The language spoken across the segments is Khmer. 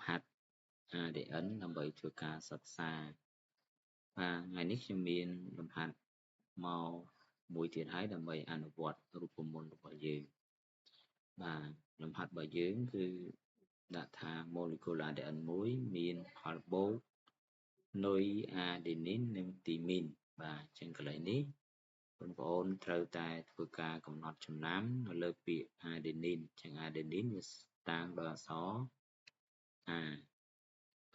ហាត់ ADN ដើម្បីធ្វើការសិក្សាបាទថ្ងៃនេះខ្ញុំមានលំហាត់មកមួយទៀតហើយដើម្បីអនុវត្តរូបមន្តរបស់យើងបាទលំហាត់របស់យើងគឺដាក់ថា molecule ADN មួយមានផលបូកនុយ adenine និងទីមីនបាទអញ្ចឹងកន្លែងនេះបងប្អូនត្រូវតែធ្វើការកំណត់ចំណាំនៅលើពាក្យ adenine អញ្ចឹង adenine វាតាំងដោយអក្សរ A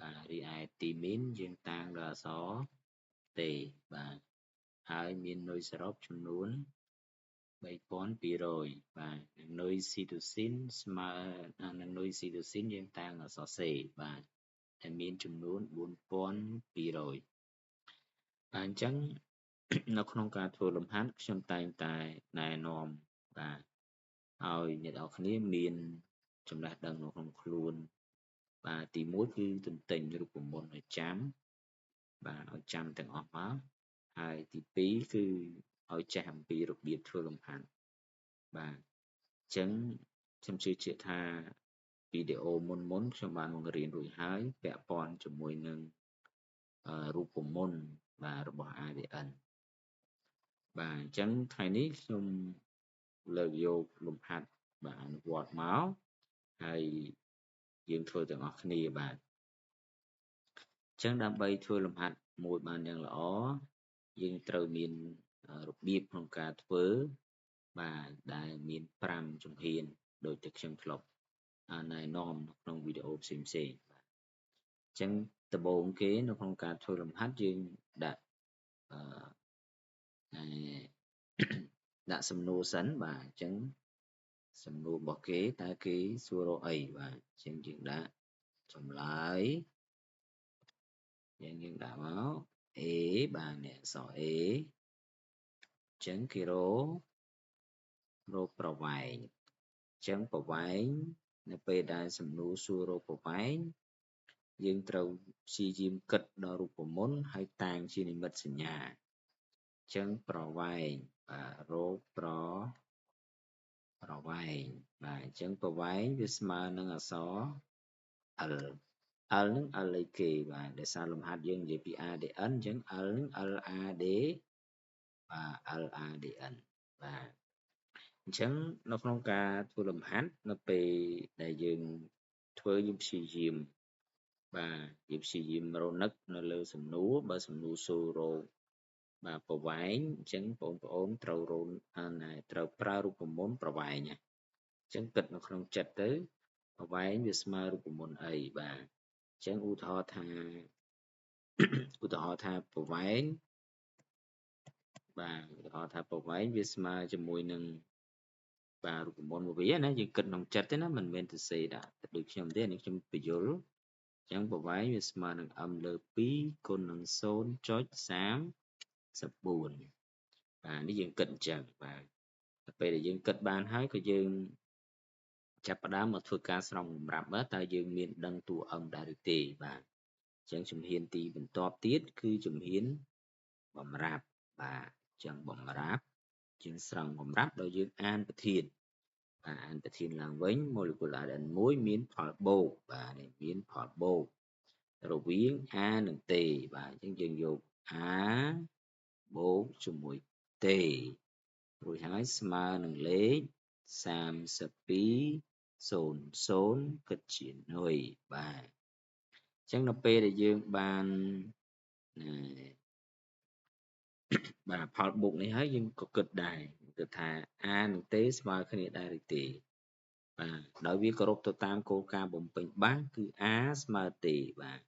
បាទរីឯទីមីនយើងតាំងដោយអក្សរ T បាទហើយមាននុយសរុបចំនួន3200បាទនិងនុយស៊ីតូស៊ីនស្មើនឹងនុយស៊ីតូស៊ីនយើងតាំងអក្សរ C បាទដែលមានចំនួន4200បាទអញ្ចឹងនៅក្នុងការធ្វើលំហាត់ខ្ញុំតែងតែណែនាំបាទឲ្យអ្នកនរគ្នាមានចំណេះដឹងនៅក្នុងខ្លួនបាទទី1គឺទន្ទិញរូបមន្តឲ្យចាំបាទឲ្យចាំទាំងអស់មកហើយទី2គឺឲ្យចេះអំពីរបៀបធ្វើលំហាត់បាទអញ្ចឹងខ្ញុំជឿជាក់ថាវីដេអូមុនខ្ញុំបានបង្រៀនរួចហើយពាក់ព័ន្ធជាមួយនឹងរូបមន្តបាទរបស់ ADN បាទអញ្ចឹងថ្ងៃនេះខ្ញុំលើកយកលំហាត់បាទអនុវត្តមកហើយយើងធ្វើទាំងអស់គ្នាបាទអញ្ចឹងដើម្បីធ្វើលំហាត់មួយបានយ៉ាងល្អយើងត្រូវមានរបៀបក្នុងការធ្វើបាទដែលមាន5ជំហានដោយតែខ្ញុំធ្លាប់ណែនាំនៅក្នុងវីដេអូផ្សេងៗបាទអញ្ចឹងដំបូងគេនៅក្នុងការធ្វើលំហាត់យើងដាក់ដាក់សំណួរសិនបាទអញ្ចឹងសំណួររបស់គេតើគេសួររកអីបាទអញ្ចឹងយើងដាក់ចម្លើយយើងដាក់មក A បាទនេះអក្សរ A អញ្ចឹងគេរកប្រវែងអញ្ចឹងប្រវែងនៅពេលដែលសំណួរសួររកប្រវែងយើងត្រូវព្យាយាមគិតដល់រូបមន្តហើយតាំងជានិមិត្តសញ្ញាអញ្ចឹងប្រវែងបាទរកប្រវែងបាទអញ្ចឹងប្រវែងវាស្មើនឹងអក្សរ L L នឹង L អីគេបាទដោយសារលំហាត់យើងនិយាយពី ADN អញ្ចឹង L នឹង LAD បាទ LADN បាទអញ្ចឹងនៅក្នុងការធ្វើលំហាត់នៅពេលដែលយើងធ្វើយើងព្យាយាមបាទយើងព្យាយាមរនឹកនៅលើសំណួរបើសំណួរសួររកបាទប្រវែងអញ្ចឹងបងប្អូនត្រូវត្រូវប្រើរូបមន្តប្រវែងណាអញ្ចឹងគិតនៅក្នុងចិត្តទៅប្រវែងវាស្មើរូបមន្តអីបាទអញ្ចឹងឧទាហរណ៍ថាប្រវែងបាទឧទាហរណ៍ថាប្រវែងវាស្មើជាមួយនឹងបាទរូបមន្តមួយវាណាយើងគិតក្នុងចិត្តទេណាមិនមែនទៅសេដាក់ដូចខ្ញុំទេនេះខ្ញុំបញ្យល់អញ្ចឹងប្រវែងវាស្មើនឹង m លើ2គុណនឹង 0.34 បាទនេះយើងគិតអញ្ចឹងបាទដល់ពេលដែលយើងគិតបានហើយក៏យើងចាប់ផ្ដើមមកធ្វើការស្រង់សម្រាប់តើយើងមានដឹងតួ m ដែរឬទេបាទអញ្ចឹងជំហានទីបន្ទាប់ទៀតគឺជំហានបំរាប់បាទអញ្ចឹងបំរាប់យើងស្រង់បំរាប់ដោយយើងអានប្រធានអានប្រធានឡើងវិញ molecule ADN មួយមានផលបូកបាទនេះមានផលបូករវាង A និង T បាទអញ្ចឹងយើងយក A បូកជាមួយ T រួចហើយស្មើនឹងលេខ3200គិតជានុយបាទអញ្ចឹងនៅពេលដែលយើងបានបាទផលបូកនេះហើយយើងក៏គិតដែរគិតថា A និង T ស្មើគ្នាដែរឬទេបាទដោយវាគោរពទៅតាមគោលការណ៍បំពេញបាសគឺ A ស្មើ T បាទ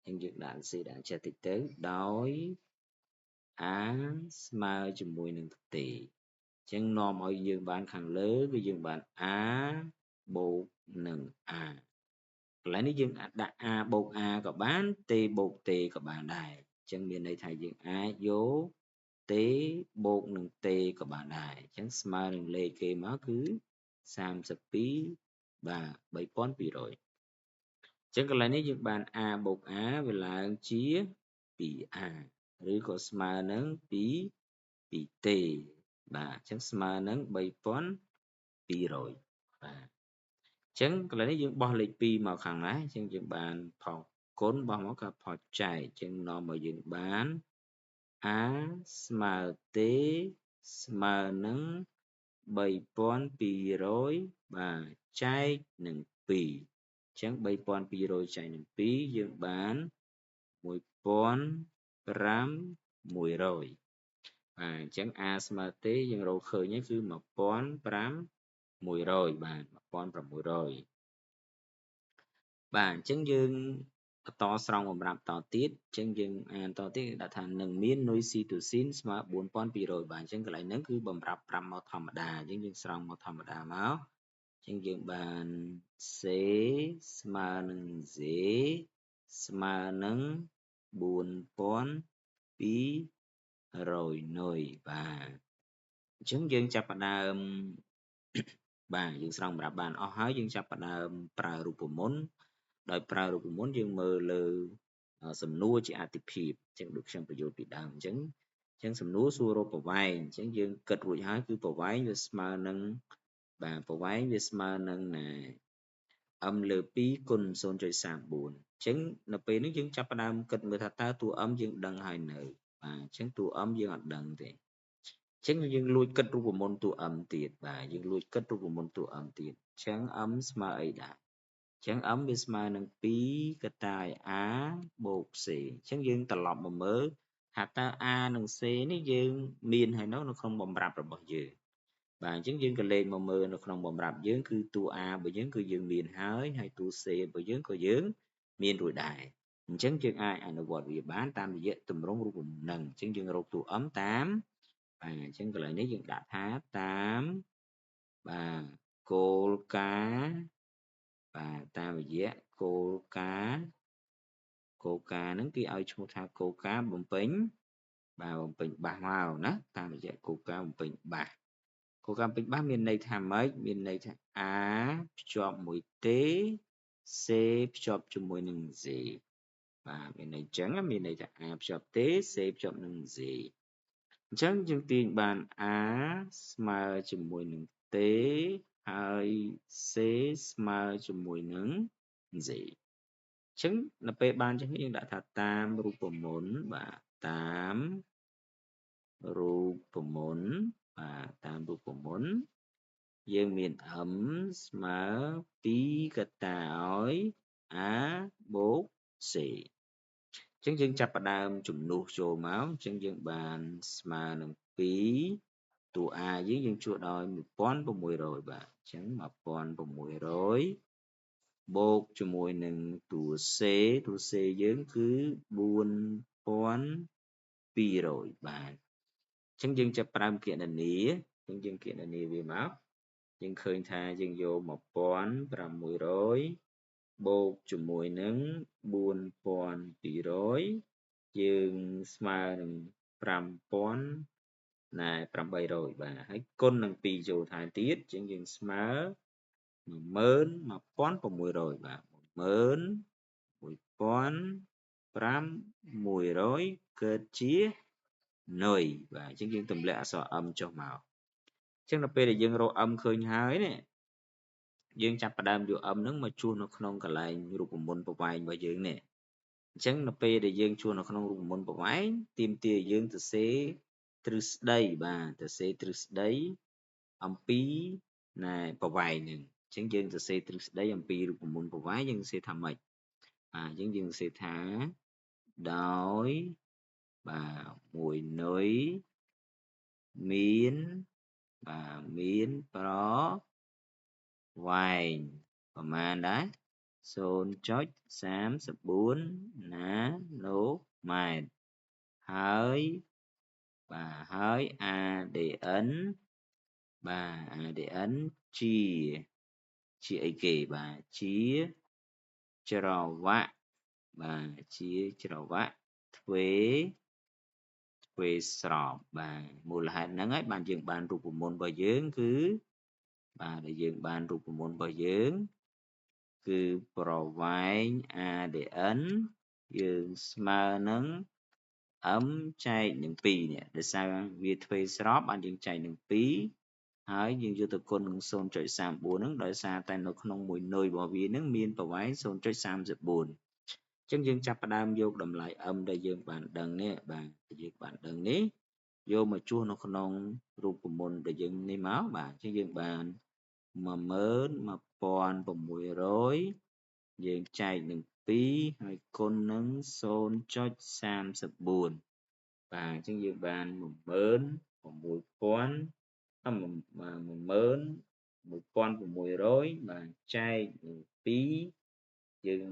អញ្ចឹងយើងដាក់សេដាក់ចេះតិចទៅដោយ A ស្មើជាមួយនឹង T អញ្ចឹងនាំឲ្យយើងបានខាងលើគឺយើងបាន A បូកនឹង A កន្លែងនេះយើងអាចដាក់ A បូក A ក៏បាន T បូក T ក៏បានដែរអញ្ចឹងមានន័យថាយើងអាចយក T បូកនឹង T ក៏បានដែរអញ្ចឹងស្មើនឹងលេខគេមកគឺ32បាទ3200អញ្ចឹងកន្លែងនេះយើងបាន A បូក A វាឡើងជា 2A ឬក៏ស្មើនឹង2T បាទអញ្ចឹងស្មើនឹង3200បាទ ចឹងកន្លែងនេះយើងបោះលេខ2មកខាងណាចឹងយើងបានផុសគុណបោះមកក៏ផុសចែកចឹងនាំមកយើងបាន a ស្មើទេស្មើនឹង3200បាទចែកនឹង2ចឹង3200ចែកនឹង2យើងបាន1500បាទអញ្ចឹង a ស្មើទេយើងរកឃើញគឺ 1500បាទ1600បាទអញ្ចឹងយើងបន្តស្រង់បំរាប់តទៀតអញ្ចឹងយើងអានតទៀតគេដាក់ថានឹងមាននុយស៊ីតូស៊ីនស្មើ4200បាទអញ្ចឹងកន្លែងហ្នឹងគឺបំរាប់ប្រាប់មកធម្មតាអញ្ចឹងយើងស្រង់មកធម្មតាមកអញ្ចឹងយើងបាន C ស្មើនឹង Z ស្មើនឹង4200នុយបាទអញ្ចឹងយើងចាប់ផ្ដើមបាទយើងស្រង់សម្រាប់បានអស់ហើយយើងចាប់ផ្ដើមប្រើរូបមន្តដោយប្រើរូបមន្តយើងមើលលើសំណួរជាអតិភិបអញ្ចឹងដូចខ្ញុំបញ្យល់ពីដើមអញ្ចឹងសំណួរសួររកប្រវែងអញ្ចឹងយើងគិតរួចហើយគឺប្រវែងវាស្មើនឹងបាទប្រវែងវាស្មើនឹងm លើ2គុណ 0.34 អញ្ចឹងនៅពេលនេះយើងចាប់ផ្ដើមគិតមើលថាតើតួ m យើងដឹងហើយនៅបាទអញ្ចឹងតួ m យើងអត់ដឹងទេអញ្ចឹងយើងលួចគិតរូបមន្តតួ m ទៀតបាទយើងលួចគិតរូបមន្តតួ m ទៀតអញ្ចឹង m ស្មើអីដែរអញ្ចឹង m វាស្មើនឹង2កតាយ a បូក c អញ្ចឹងយើងត្រឡប់មកមើលថាតើ a និង c នេះយើងមានហើយនៅក្នុងបំរាប់របស់យើងបាទអញ្ចឹងយើងក៏លេខមកមើលនៅក្នុងបំរាប់យើងគឺតួ a របស់យើងគឺយើងមានហើយតួ c របស់យើងក៏យើងមានរួចដែរអញ្ចឹងយើងអាចអនុវត្តវាបានតាមរយៈទម្រង់រូបមន្តហ្នឹងអញ្ចឹងយើងរកតួ m តាមបាទអញ្ចឹងកន្លែងនេះយើងដាក់ថាតាមបាទគោលការណ៍បាទតាមរយៈគោលការណ៍ហ្នឹងគេឲ្យឈ្មោះថាគោលការណ៍បំពេញបាទបំពេញបាសមកណាតាមរយៈគោលការណ៍បំពេញបាសគោលការណ៍បំពេញបាសមានន័យថាម៉េចមានន័យថា a ភ្ជាប់មួយទេ c ភ្ជាប់ជាមួយនឹង z បាទមានន័យចឹងមានន័យថា a ភ្ជាប់ទេ c ភ្ជាប់នឹង z អញ្ចឹងយើងទាញបាន a ស្មើជាមួយនឹងទេ ហើយ c ស្មើជាមួយនឹង z អញ្ចឹងនៅពេលបានចឹងយើងដាក់ថាតាមរូបមន្តបាទតាមរូបមន្តបាទតាមរូបមន្តយើងមាន m ស្មើ2កតាឲ្យ a បូក c អញ្ចឹងយើងចាប់ផ្ដើមជំនួសចូលមកអញ្ចឹងយើងបានស្មើនឹង2តួ a យើងជួសដោយ1600បាទអញ្ចឹង1600បូកជាមួយនឹងតួ c យើងគឺ4200បាទអញ្ចឹងយើងចាប់ផ្ដើមគណនាអញ្ចឹងយើងគណនាវាមកយើងឃើញថាយើងយក1600បូកជាមួយនឹង4200យើងស្មើនឹង5800បាទហើយគុណនឹង2ចូលថែមទៀតអញ្ចឹងយើងស្មើ11600បាទ11500កើតជានុយបាទអញ្ចឹងយើងទម្លាក់អក្សរ m ចុះមកអញ្ចឹងដល់ពេលដែលយើងរក m ឃើញហើយនេះយើងចាប់ផ្ដើមយក m ហ្នឹងមកជួសនៅក្នុងកន្លែងរូបមន្តប្រវែងរបស់យើងនេះអញ្ចឹងនៅពេលដែលយើងជួសនៅក្នុងរូបមន្តប្រវែងទាមទារយើងទៅសេទ្រឹស្ដីបាទទៅសេទ្រឹស្ដីអំពីប្រវែងហ្នឹងអញ្ចឹងយើងទៅសេទ្រឹស្ដីអំពីរូបមន្តប្រវែងយើងសេថាម៉េចបាទអញ្ចឹងយើងសេថាដោយបាទមួយនុយមានប្រវែងប្រមាណដែរ 0.34 ណាណូម៉ែត្រហើយADN បាទ ADN ជាអីគេបាទជាច្រវាក់បាទជាច្រវាក់ទ្វេស្របបាទមូលហេតុហ្នឹងហើយបានយើងបានរូបមន្តរបស់យើងគឺបាទដែលយើងបានរូបមន្តរបស់យើងគឺប្រវែង ADN យើងស្មើនឹង m ចែកនឹង2នេះដោយសារវាទ្វេស្របបានយើងចែកនឹង2 ហើយយើងយកទៅគុណនឹង 0.34 ហ្នឹងដោយសារតែនៅក្នុងមួយនុយរបស់វាហ្នឹងមានប្រវែង 0.34 អញ្ចឹងយើងចាប់ផ្ដើមយកតម្លៃ m ដែលយើងបានដឹងនេះបាទយើងបានដឹងនេះយកមកជួសនៅក្នុងរូបមន្តដែលយើងនេះមកបាទអញ្ចឹងយើងបាន 11600 យើងចែកនឹង 2 ហើយគុណនឹង 0.34 បាទអញ្ចឹងយើងបាន 11600 បាទចែកនឹង 2 យើង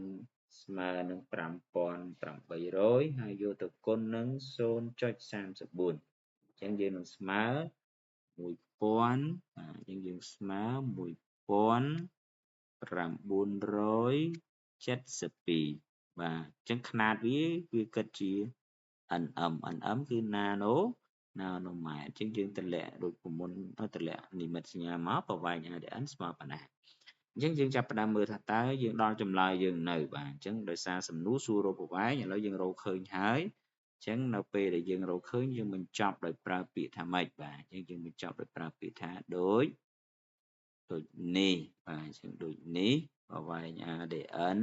ស្មើនឹង 5800 ហើយយកទៅគុណនឹង 0.34 អញ្ចឹងយើងនឹងស្មើ 1000 បាទអញ្ចឹងយើងស្មើ 1972 បាទអញ្ចឹងຂະຫນាតវាគិតជា nm គឺ nanomet អញ្ចឹងយើងតម្លាក់ដូចពីមុនតម្លាក់និមិត្តសញ្ញាមកប្រវែង ADN ស្មើប៉ុណ្ណាអញ្ចឹងយើងចាប់ផ្ដើមមើលថាតើយើងដល់ចម្លើយយើងនៅបាទអញ្ចឹងដោយសារសំណួរសួររកប្រវែងឥឡូវយើងរកឃើញហើយអញ្ចឹងនៅពេលដែលយើងរកឃើញយើងបញ្ចប់ដោយប្រើពាក្យថាម៉េចបាទអញ្ចឹងយើងបញ្ចប់ដោយប្រើពាក្យថាដូចនេះបាទអញ្ចឹងដូចនេះប្រវែង ADN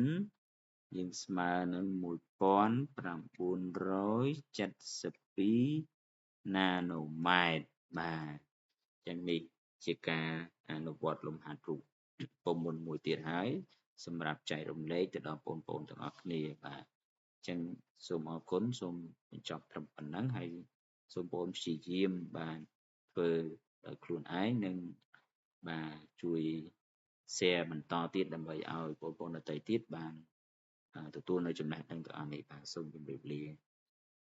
យើងស្មើនឹង 1972 nanomètre បាទអញ្ចឹងនេះជាការអនុវត្តលំហាត់រូបពុំមុនមួយទៀតហើយសម្រាប់ចែករំលែកទៅដល់បងប្អូនទាំងអស់គ្នាបាទអញ្ចឹងសូមអរគុណសូមបញ្ចប់ត្រឹមប៉ុណ្ណឹងហើយសូមបងប្អូនព្យាយាមបាទធ្វើដោយខ្លួនឯងនិងបាទជួយ share បន្តទៀតដើម្បីឲ្យបងប្អូនដទៃទៀតបានទទួលនៅចំណេះដឹងទាំងអស់នេះបាទសូមជម្រាបលា